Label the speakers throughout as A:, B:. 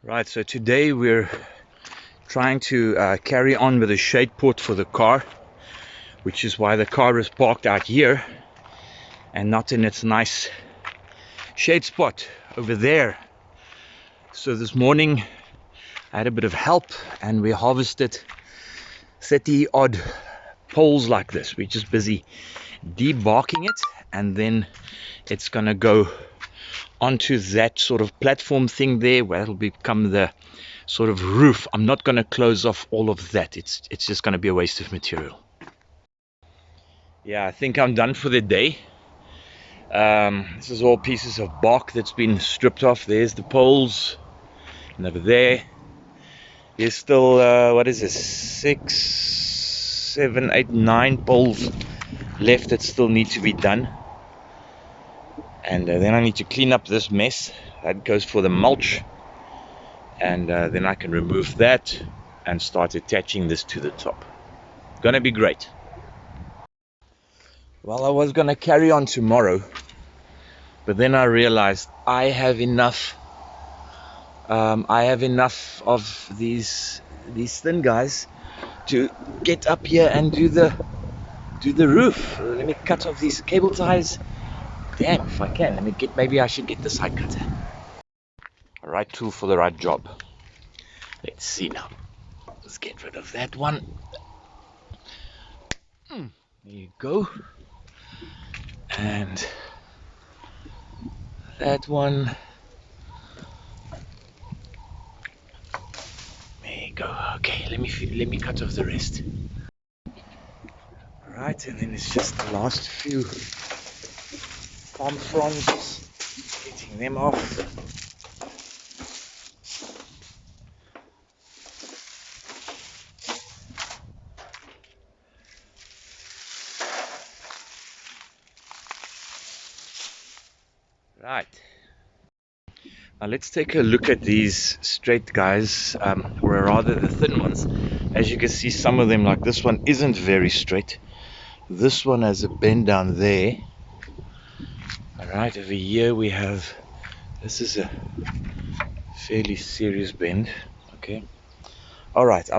A: Right, so today we're trying to carry on with the Shadeport for the car, which is why the car is parked out here and not in its nice shade spot over there. So this morning I had a bit of help and we harvested 30 odd poles like this. We're just busy debarking it, and then it's gonna go onto that sort of platform thing there where it'll become the sort of roof. I'm not going to close off all of that. It's just going to be a waste of material. Yeah, I think I'm done for the day. This is all pieces of bark that's been stripped off. There's the poles, and over there's still what is this, 6, 7, 8, 9 poles left that still need to be done. And then I need to clean up this mess. That goes for the mulch. And then I can remove that and start attaching this to the top. Gonna be great. Well, I was gonna carry on tomorrow, but then I realized I have enough of these thin guys to get up here and do the roof. Let me cut off these cable ties. Damn, if I can. Maybe I should get the side cutter. Right tool for the right job. Let's see now. Let's get rid of that one. There you go. And that one. There you go. Okay, let me cut off the rest. Right, and then it's just the last few palm fronds. Getting them off. Right, now let's take a look at these straight guys, or rather the thin ones. As you can see, some of them, like this one, isn't very straight. This one has a bend down there. Alright, over here we have, this is a fairly serious bend. Okay, alright, I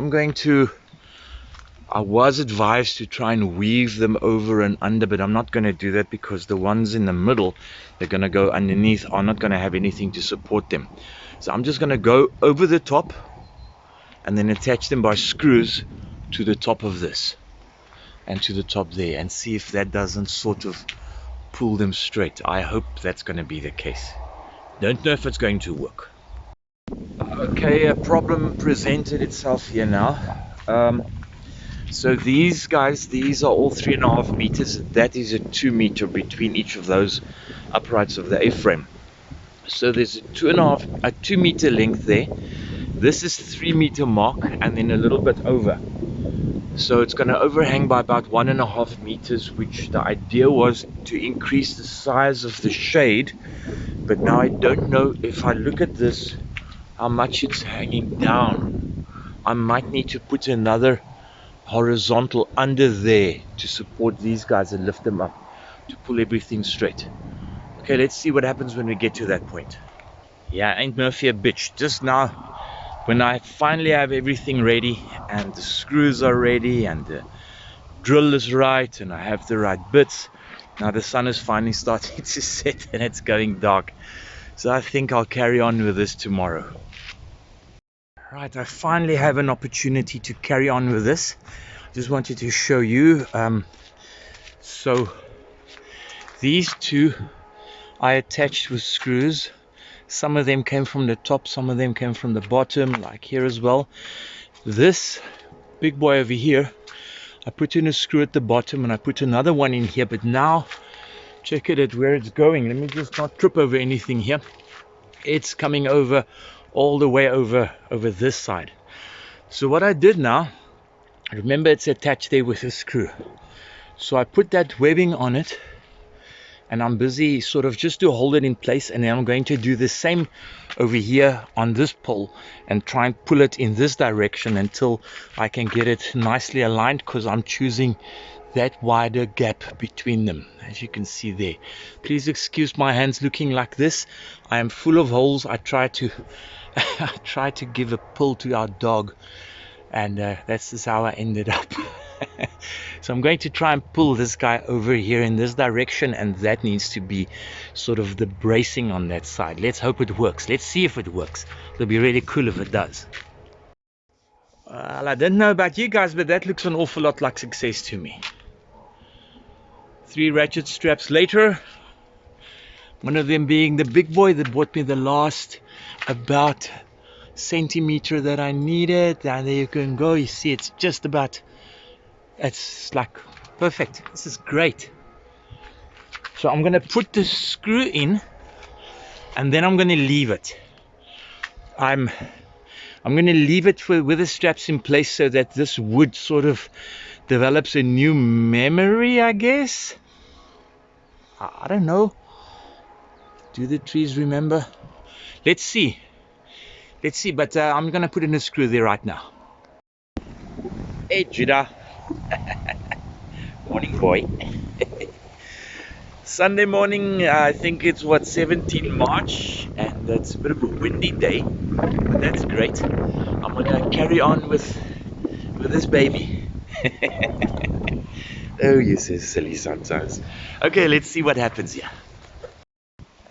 A: was advised to try and weave them over and under, but I'm not going to do that because the ones in the middle, they're going to go underneath, are not going to have anything to support them. So I'm just going to go over the top and then attach them by screws to the top of this and to the top there, and see if that doesn't sort of pull them straight. I hope that's going to be the case. Don't know if it's going to work. Okay, a problem presented itself here now. So these guys, these are all 3.5 meters. That is a 2 meter between each of those uprights of the A-frame. So there's a 2 meter length there. This is 3 meter mark and then a little bit over. So it's going to overhang by about 1.5 meters, which the idea was to increase the size of the shade. But now I don't know, if I look at this, how much it's hanging down. I might need to put another horizontal under there to support these guys and lift them up to pull everything straight. Okay, let's see what happens when we get to that point. Yeah, ain't Murphy a bitch. Just now, when I finally have everything ready and the screws are ready and the drill is right and I have the right bits, now the sun is finally starting to set and it's going dark. So I think I'll carry on with this tomorrow. Right, I finally have an opportunity to carry on with this. Just wanted to show you. So these two I attached with screws. Some of them came from the top, some of them came from the bottom, like here as well. This big boy over here, I put in a screw at the bottom and I put another one in here. But now check it at where it's going. Let me just not trip over anything here. It's coming over all the way over this side. So what I did now, remember it's attached there with a screw, so I put that webbing on it and I'm busy sort of just to hold it in place, and then I'm going to do the same over here on this pole and try and pull it in this direction until I can get it nicely aligned, because I'm choosing that wider gap between them, as you can see there. Please excuse my hands looking like this. I am full of holes. I try to I try to give a pull to our dog, and that's just how I ended up. So I'm going to try and pull this guy over here in this direction, and that needs to be sort of the bracing on that side. Let's hope it works. Let's see if it works. It'll be really cool if it does. Well, I don't know about you guys, but that looks an awful lot like success to me. 3 ratchet straps later, one of them being the big boy that bought me the last about centimeter that I needed, and there you can go. You see, it's just about, it's like perfect. This is great. So I'm gonna put the screw in, and then I'm gonna leave it. I'm gonna leave it with the straps in place so that this wood sort of develops a new memory, I guess. I don't know. Do the trees remember? Let's see. Let's see, but I'm gonna put in a screw there right now. Hey Judah. Morning, boy. Sunday morning, I think it's what, 17 March, and it's a bit of a windy day, but that's great. I'm gonna carry on with this baby. Oh, you're so silly sometimes. Okay, let's see what happens here.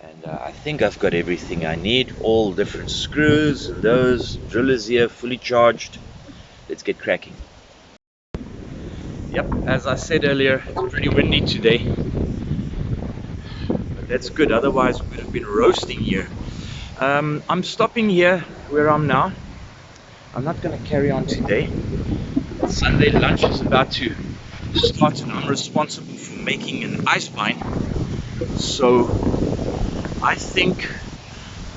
A: And I think I've got everything I need, all different screws, and those drillers here fully charged. Let's get cracking. Yep, as I said earlier, it's pretty windy today. That's good, otherwise we would have been roasting here. I'm stopping here where I'm now. I'm not going to carry on today. Sunday lunch is about to start, and I'm responsible for making an ice pine. So I think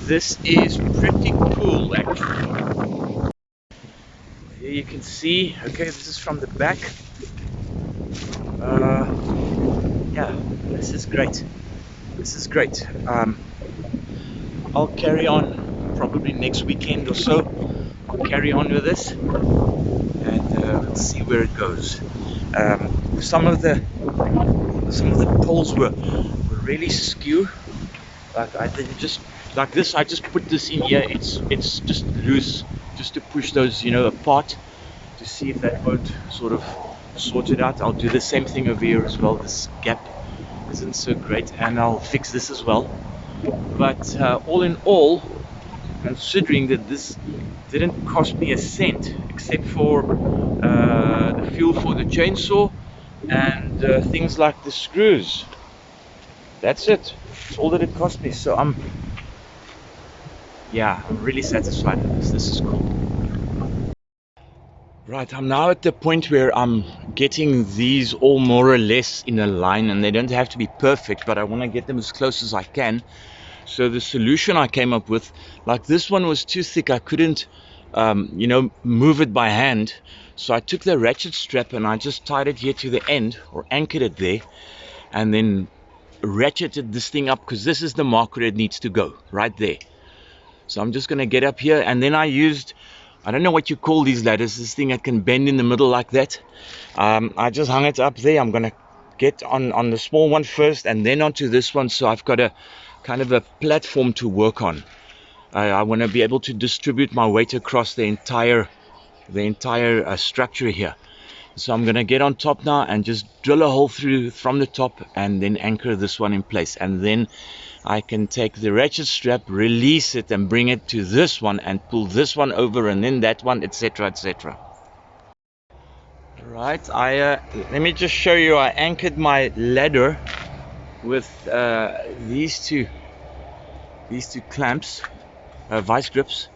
A: this is pretty cool actually. Here you can see, okay, this is from the back. Yeah, this is great. This is great. I'll carry on probably next weekend or so. I'll carry on with this, and we'll see where it goes. Some of the poles were really skew. Like I did just like this. I just put this in here. It's just loose, just to push those, you know, apart, to see if that won't sort of sort it out. I'll do the same thing over here as well. This gap isn't so great, and I'll fix this as well. But all in all, considering that this didn't cost me a cent except for the fuel for the chainsaw and things like the screws, that's it. It's all that it cost me. So I'm really satisfied with this. This is cool. Right, I'm now at the point where I'm getting these all more or less in a line, and they don't have to be perfect, but I want to get them as close as I can. So the solution I came up with, like this one was too thick, I couldn't you know, move it by hand. So I took the ratchet strap and I just tied it here to the end, or anchored it there, and then ratcheted this thing up, because this is the mark where it needs to go, right there. So I'm just going to get up here, and then I used, I don't know what you call these ladders, this thing that can bend in the middle like that. I just hung it up there. I'm going to get on the small one first, and then onto this one, so I've got a kind of a platform to work on. I want to be able to distribute my weight across the entire structure here. So I'm going to get on top now and just drill a hole through from the top, and then anchor this one in place, and then I can take the ratchet strap, release it, and bring it to this one and pull this one over, and then that one, etc., etc. Right, let me just show you. I anchored my ladder with these two clamps, vice grips,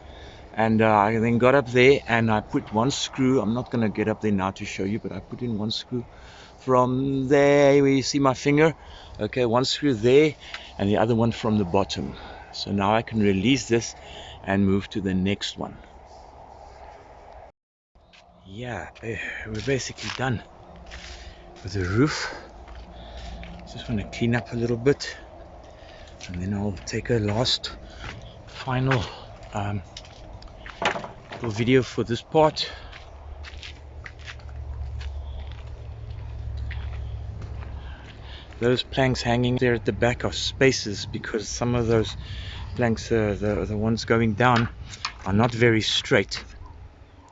A: and I then got up there and I put one screw. I'm not going to get up there now to show you, but I put in one screw from there where you see my finger. Okay, one screw there, and the other one from the bottom. So now I can release this and move to the next one. Yeah, we're basically done with the roof. Just want to clean up a little bit, and then I'll take a last final little video for this part. those planks hanging there at the back are spaces, because some of those planks, the ones going down, are not very straight.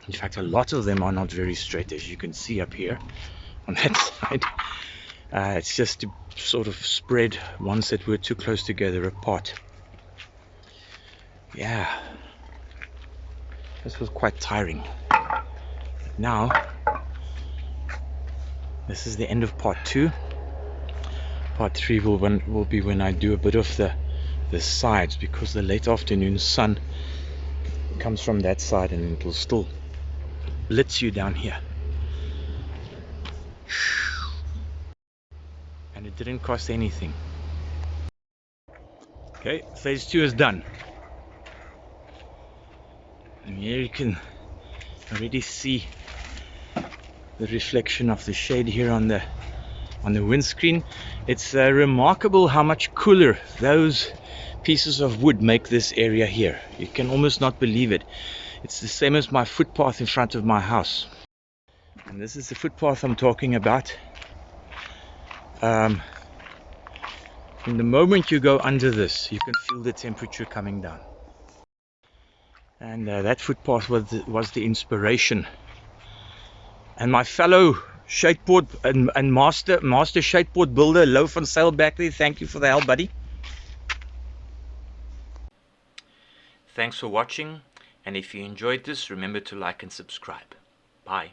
A: In fact, a lot of them are not very straight, as you can see up here on that side. It's just to sort of spread ones that were too close together apart. Yeah, this was quite tiring. Now, this is the end of part 2. Part 3 will be when I do a bit of the sides, because the late afternoon sun comes from that side and it will still blitz you down here. And it didn't cost anything. Okay, phase 2 is done. And here you can already see the reflection of the shade here on the windscreen. It's remarkable how much cooler those pieces of wood make this area here. You can almost not believe it. It's the same as my footpath in front of my house. And this is the footpath I'm talking about. From the moment you go under this, you can feel the temperature coming down. And that footpath was the inspiration. And my fellow Shadeport and master Shadeport builder, Low van Sail back there, thank you for the help, buddy. Thanks for watching, and if you enjoyed this, remember to like and subscribe. Bye.